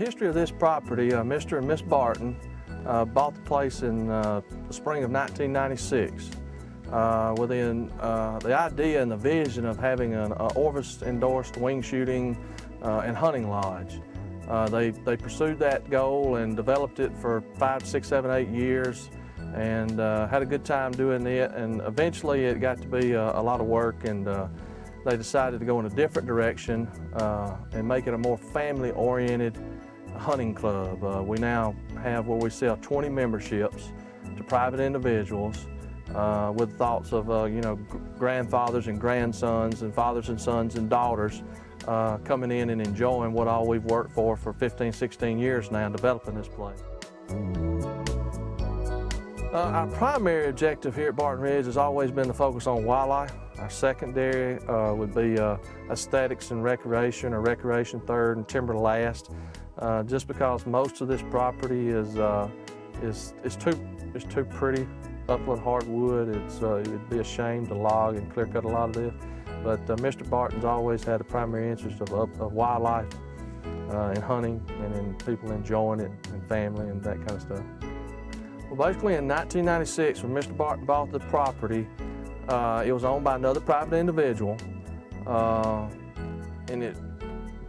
history of this property, Mr. and Miss Barton bought the place in the spring of 1996 within the idea and the vision of having an Orvis-endorsed wing shooting and hunting lodge. They pursued that goal and developed it for 5, 6, 7, 8 years and had a good time doing it, and eventually it got to be a lot of work, and they decided to go in a different direction and make it a more family-oriented hunting club. We now have where we sell 20 memberships to private individuals with thoughts of grandfathers and grandsons and fathers and sons and daughters coming in and enjoying what all we've worked for 15, 16 years now, developing this place. Our primary objective here at Barton Ridge has always been to focus on wildlife. Our secondary would be aesthetics and recreation, or recreation third and timber last, just because most of this property is too pretty. Upland hardwood, it'd be a shame to log and clear cut a lot of this. But Mr. Barton's always had a primary interest of wildlife and hunting, and in people enjoying it, and family and that kind of stuff. Well, basically in 1996, when Mr. Barton bought the property, it was owned by another private individual, and it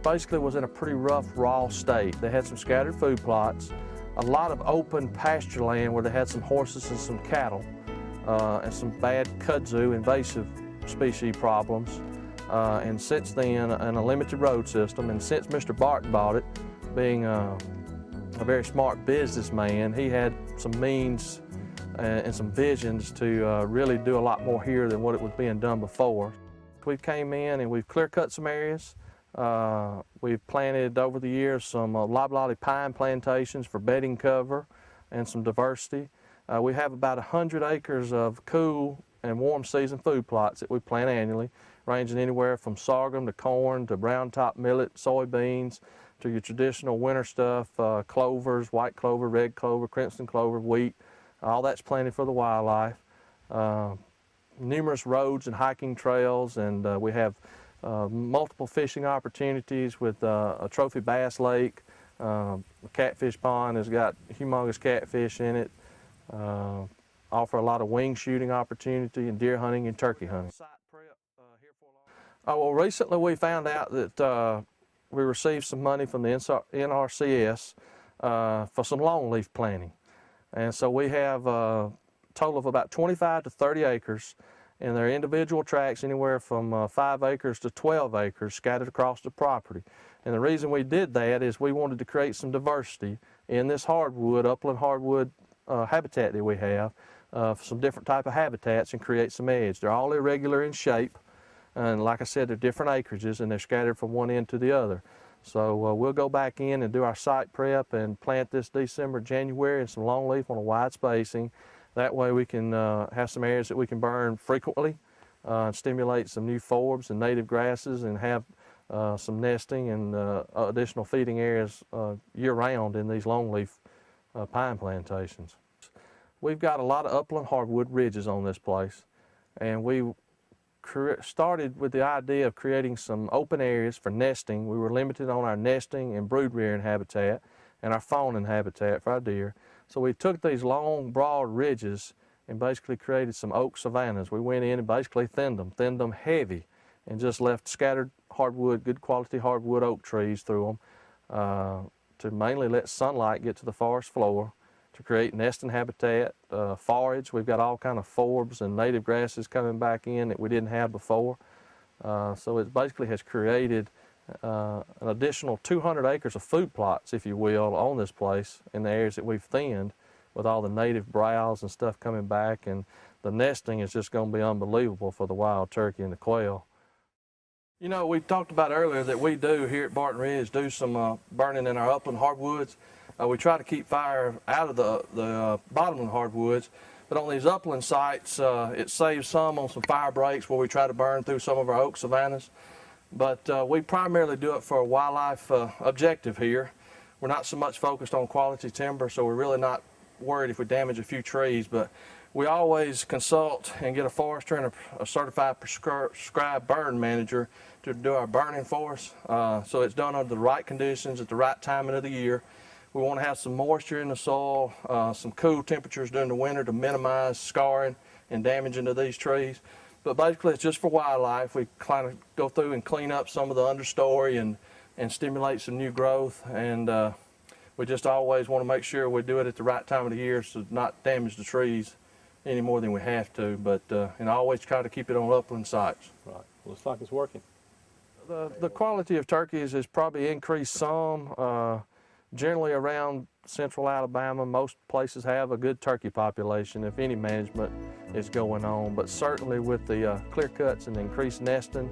basically was in a pretty rough, raw state. They had some scattered food plots, a lot of open pasture land where they had some horses and some cattle, and some bad kudzu invasive species problems. And since then, and a limited road system, and since Mr. Barton bought it, being a very smart businessman, he had some means and some visions to really do a lot more here than what it was being done before. We came in and we've clear cut some areas. We've planted over the years some loblolly pine plantations for bedding cover and some diversity. We have about 100 acres of cool and warm season food plots that we plant annually, ranging anywhere from sorghum to corn to brown top millet, soybeans, to your traditional winter stuff, clovers, white clover, red clover, crimson clover, wheat. All that's planted for the wildlife. Numerous roads and hiking trails, and we have multiple fishing opportunities with a trophy bass lake. A catfish pond has got humongous catfish in it. Offer a lot of wing shooting opportunity and deer hunting and turkey hunting. Well, recently we found out that we received some money from the NRCS for some longleaf planting. And so we have a total of about 25 to 30 acres, and they're individual tracts anywhere from 5 acres to 12 acres scattered across the property. And the reason we did that is we wanted to create some diversity in this hardwood, upland hardwood habitat that we have, some different type of habitats, and create some edge. They're all irregular in shape, and like I said, they're different acreages and they're scattered from one end to the other. So we'll go back in and do our site prep and plant this December, January, and some longleaf on a wide spacing. That way we can have some areas that we can burn frequently, stimulate some new forbs and native grasses, and have some nesting and additional feeding areas year-round in these longleaf pine plantations. We've got a lot of upland hardwood ridges on this place, and we started with the idea of creating some open areas for nesting. We were limited on our nesting and brood rearing habitat and our fawning habitat for our deer. So we took these long, broad ridges and basically created some oak savannas. We went in and basically thinned them heavy, and just left scattered hardwood, good quality hardwood oak trees through them to mainly let sunlight get to the forest floor, to create nesting habitat, forage. We've got all kind of forbs and native grasses coming back in that we didn't have before. So it basically has created an additional 200 acres of food plots, if you will, on this place in the areas that we've thinned, with all the native browse and stuff coming back, and the nesting is just going to be unbelievable for the wild turkey and the quail. You know, we talked about earlier that we do here at Barton Ridge do some burning in our upland hardwoods. We try to keep fire out of the bottomland hardwoods, but on these upland sites, it saves some on some fire breaks where we try to burn through some of our oak savannas. But we primarily do it for a wildlife objective here. We're not so much focused on quality timber, so we're really not worried if we damage a few trees, but We always consult and get a forester and a certified prescribed burn manager to do our burning for us. So it's done under the right conditions at the right timing of the year. We want to have some moisture in the soil, some cool temperatures during the winter to minimize scarring and damaging to these trees. But basically it's just for wildlife. We kind of go through and clean up some of the understory and stimulate some new growth. And we just always want to make sure we do it at the right time of the year so not damage the trees any more than we have to, but and I always try to keep it on upland sites. Right. Looks like it's working. The quality of turkeys has probably increased some. Generally around central Alabama, most places have a good turkey population if any management is going on, but certainly with the clear cuts and the increased nesting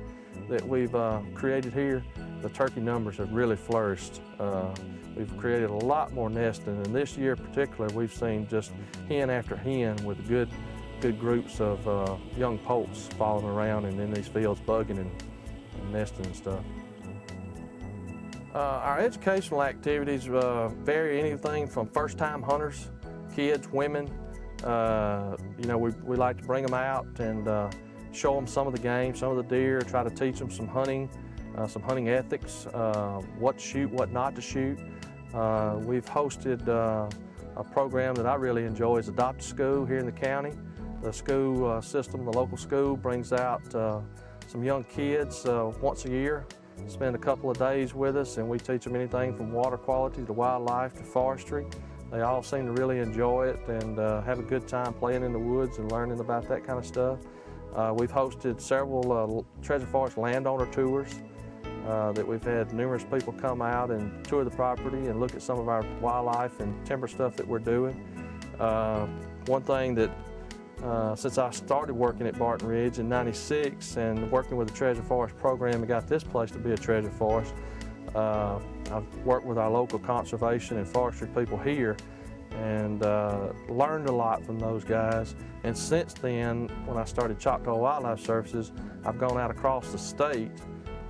that we've created here, the turkey numbers have really flourished. We've created a lot more nesting, and this year particularly we've seen just hen after hen with good groups of young poults following around and in these fields bugging and nesting and stuff. Our educational activities vary anything from first-time hunters, kids, women. You know, we like to bring them out and show them some of the game, some of the deer, try to teach them some hunting ethics, what to shoot, what not to shoot. We've hosted a program that I really enjoy is Adopt a School here in the county. The school system, the local school, brings out some young kids once a year, spend a couple of days with us, and we teach them anything from water quality to wildlife to forestry. They all seem to really enjoy it and have a good time playing in the woods and learning about that kind of stuff. We've hosted several Treasure Forest landowner tours that we've had numerous people come out and tour the property and look at some of our wildlife and timber stuff that we're doing. One thing that since I started working at Barton Ridge in '96 and working with the Treasure Forest program and got this place to be a Treasure Forest, I've worked with our local conservation and forestry people here and learned a lot from those guys. And since then, when I started Choctaw Wildlife Services, I've gone out across the state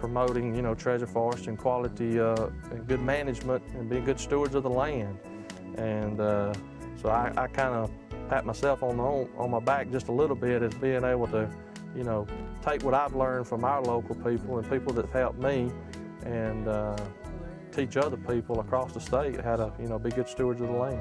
promoting, you know, Treasure Forest and quality and good management and being good stewards of the land. And so I kind of pat myself on my back just a little bit as being able to, you know, take what I've learned from our local people and people that have helped me and teach other people across the state how to, you know, be good stewards of the land.